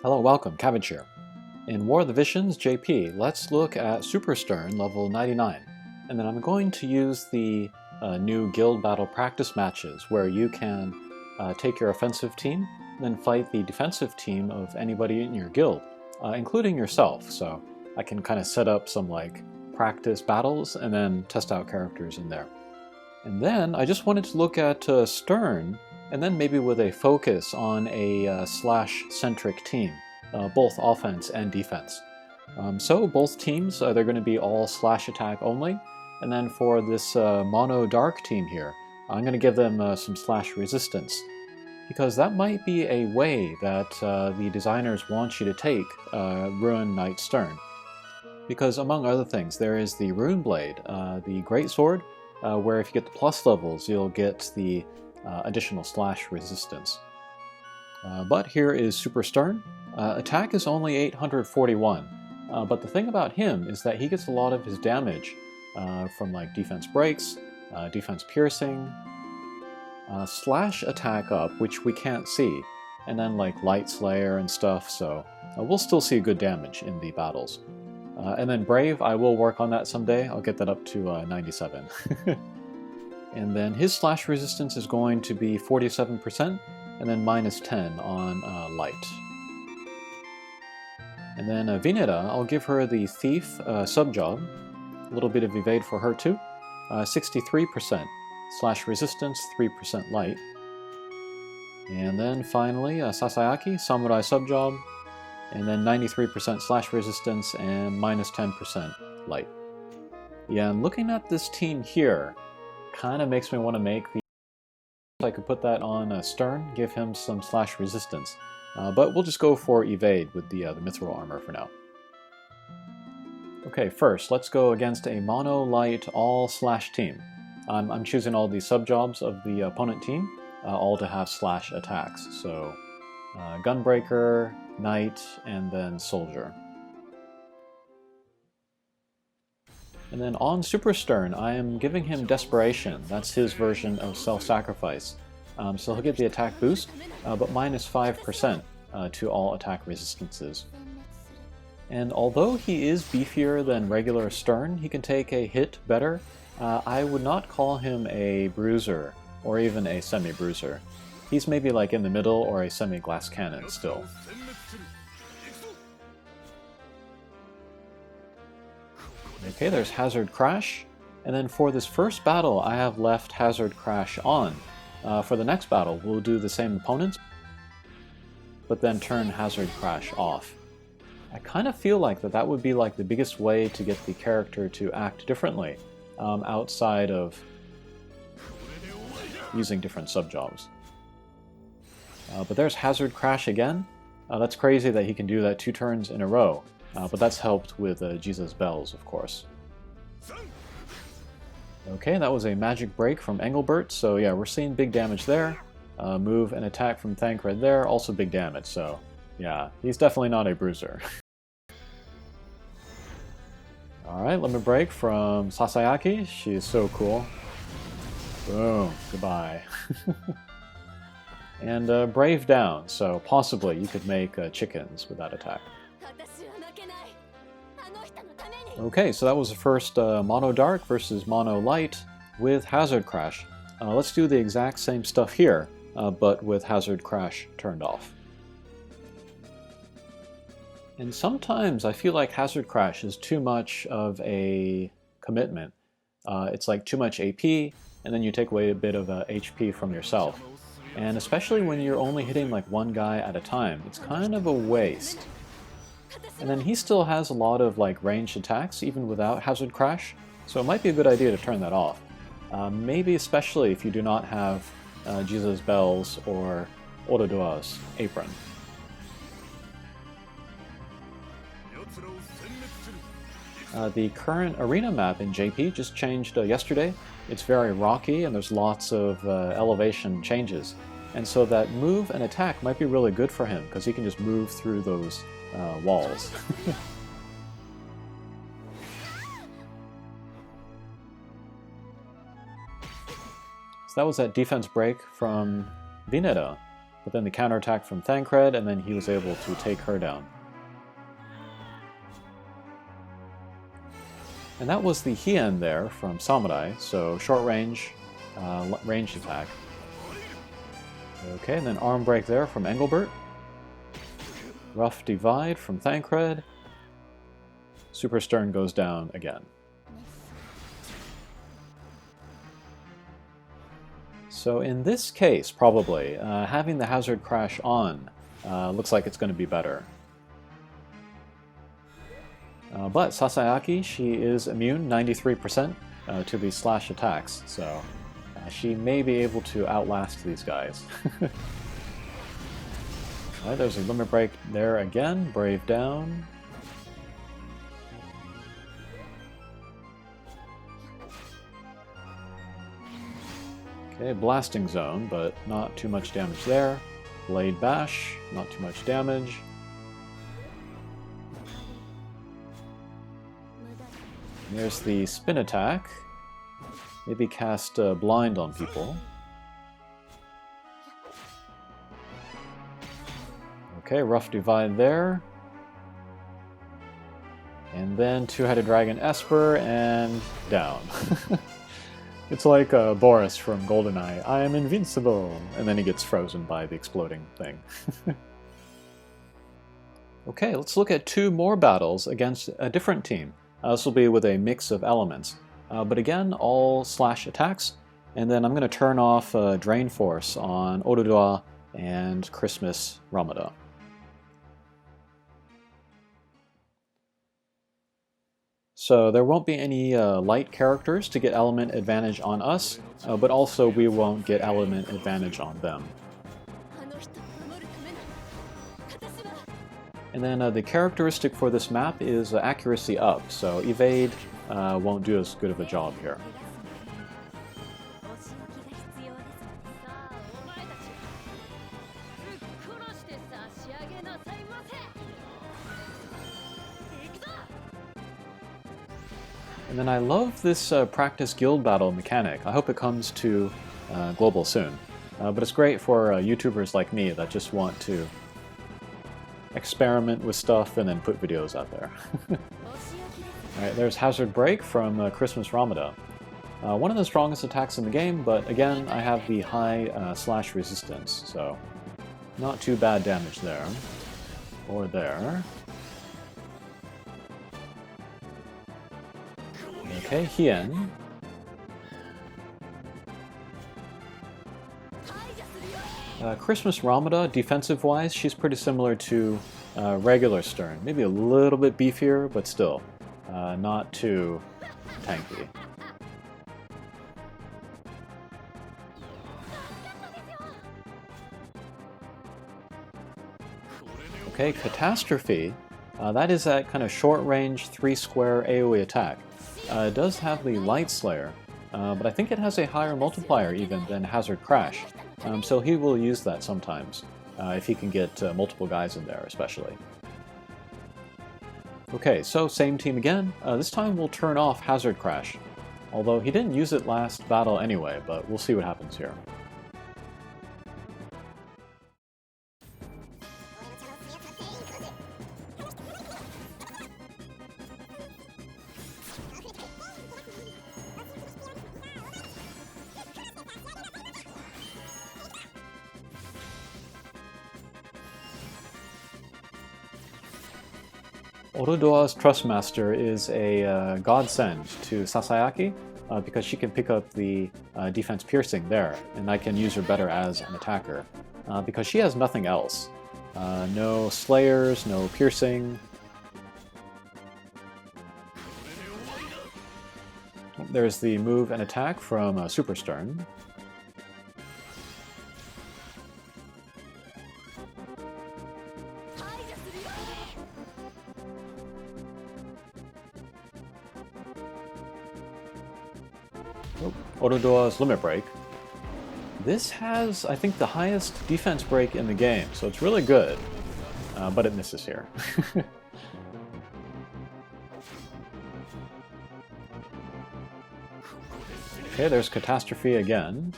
Hello, welcome, Cabbage here. In War of the Visions JP, let's look at Super Sterne level 99. And then I'm going to use the new guild battle practice matches where you can take your offensive team, then fight the defensive team of anybody in your guild, including yourself. So I can kind of set up some like practice battles and then test out characters in there. And then I just wanted to look at Sterne, and then maybe with a focus on a slash-centric team, both offense and defense. So both teams, they're going to be all slash attack only, and then for this mono dark team here, I'm going to give them some slash resistance, because that might be a way that the designers want you to take Ruin Knight Sterne. Because among other things, there is the Rune Blade, the Greatsword, where if you get the plus levels, you'll get the additional slash resistance. But here is Super Sterne. Attack is only 841, but the thing about him is that he gets a lot of his damage from like defense breaks, defense piercing, slash attack up, which we can't see, and then like Light Slayer and stuff, so we'll still see good damage in the battles. And then Brave, I will work on that someday. I'll get that up to 97. And then his slash resistance is going to be 47%, and then minus 10 on Light. And then Vineta, I'll give her the Thief sub-job. A little bit of evade for her too. 63% slash resistance, 3% Light. And then finally Sasayaki, Samurai sub-job. And then 93% slash resistance and minus 10% Light. Yeah, and looking at this team here, kind of makes me want to make the... I could put that on Sterne, give him some slash resistance. But we'll just go for evade with the mithril armor for now. Okay, first, let's go against a mono light all slash team. I'm choosing all the sub-jobs of the opponent team, all to have slash attacks. So, Gunbreaker, Knight, and then Soldier. And then on Super Sterne, I am giving him Desperation. That's his version of self-sacrifice. So he'll get the attack boost, but minus 5% to all attack resistances. And although he is beefier than regular Sterne, he can take a hit better. I would not call him a bruiser, or even a semi-bruiser. He's maybe like in the middle or a semi-glass cannon still. Okay, there's Hazard Crash, and then for this first battle I have left Hazard Crash on. For the next battle we'll do the same opponents, but then turn Hazard Crash off. I kind of feel like that would be like the biggest way to get the character to act differently, outside of using different sub-jobs. But there's Hazard Crash again. That's crazy that he can do that 2 turns in a row. But that's helped with Jesus' Bells, of course. Okay, that was a magic break from Engelbert, so yeah, we're seeing big damage there. Move and attack from Thancred there, also big damage, so yeah, he's definitely not a bruiser. Alright, limit break from Sasayaki, she is so cool. Boom, goodbye. And Brave down, so possibly you could make chickens with that attack. Okay, so that was the first Mono Dark versus Mono Light with Hazard Crash. Let's do the exact same stuff here, but with Hazard Crash turned off. And sometimes I feel like Hazard Crash is too much of a commitment. It's like too much AP, and then you take away a bit of HP from yourself. And especially when you're only hitting like one guy at a time, it's kind of a waste. And then he still has a lot of like ranged attacks even without Hazard Crash, so it might be a good idea to turn that off. Maybe especially if you do not have Jesus' Bells or Orodoa's Apron. The current arena map in JP just changed yesterday. It's very rocky and there's lots of elevation changes. And so that move and attack might be really good for him because he can just move through those walls. So that was that defense break from Vineta. but then the counterattack from Thancred, and then he was able to take her down. And that was the Hien there from Samurai, so short range, ranged attack. Okay, and then arm break there from Engelbert. Rough Divide from Thancred. Super Stern goes down again. So in this case, probably, having the Hazard Crash on looks like it's going to be better. But Sasayaki, she is immune 93% to these slash attacks, so she may be able to outlast these guys. Alright, there's a limit break there again, Brave down. Okay, Blasting Zone, but not too much damage there. Blade Bash, not too much damage. There's the spin attack. Maybe cast blind on people. Okay, Rough Divide there. And then Two-Headed Dragon Esper and down. It's like Boris from GoldenEye. I am invincible! And then he gets frozen by the exploding thing. Okay, let's look at two more battles against a different team. This will be with a mix of elements. But again, all slash attacks. And then I'm going to turn off Drain Force on Orudoa and Christmas Ramada. So there won't be any light characters to get element advantage on us, but also we won't get element advantage on them. And then the characteristic for this map is accuracy up, so evade won't do as good of a job here. And then I love this practice guild battle mechanic. I hope it comes to global soon. But it's great for YouTubers like me that just want to experiment with stuff and then put videos out there. Alright, there's Hazard Break from Christmas Ramada. One of the strongest attacks in the game, but again, I have the high slash resistance, so not too bad damage there. Or there. Okay, Hien. Christmas Ramada, defensive-wise, she's pretty similar to regular Stern. Maybe a little bit beefier, but still not too tanky. Okay, Catastrophe. That is that kind of short-range 3-square AoE attack. It does have the Light Slayer, but I think it has a higher multiplier even than Hazard Crash, so he will use that sometimes, if he can get multiple guys in there especially. Okay, so same team again. This time we'll turn off Hazard Crash, although he didn't use it last battle anyway, but we'll see what happens here. Orudoa's Trustmaster is a godsend to Sasayaki because she can pick up the defense piercing there, and I can use her better as an attacker because she has nothing else. No slayers, no piercing. There's the move and attack from Super Stern. Orudoa's Limit Break. This has, I think, the highest defense break in the game, so it's really good, but it misses here. Okay, there's Catastrophe again.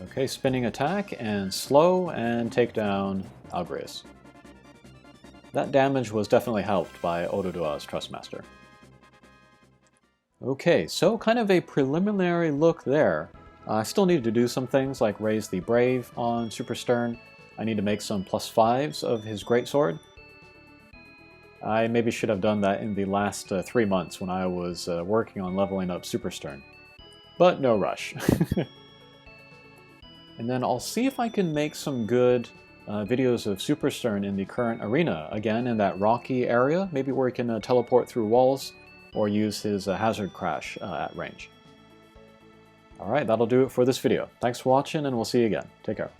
Okay, spinning attack and slow and take down Algrius. That damage was definitely helped by Ododua's Trustmaster. Okay, so kind of a preliminary look there. I still need to do some things like raise the Brave on Super Sterne. I need to make some +5s of his Greatsword. I maybe should have done that in the last 3 months when I was working on leveling up Super Sterne. But no rush. And then I'll see if I can make some good videos of Super Sterne in the current arena, again in that rocky area, maybe where he can teleport through walls, or use his hazard crash at range. Alright, that'll do it for this video. Thanks for watching, and we'll see you again. Take care.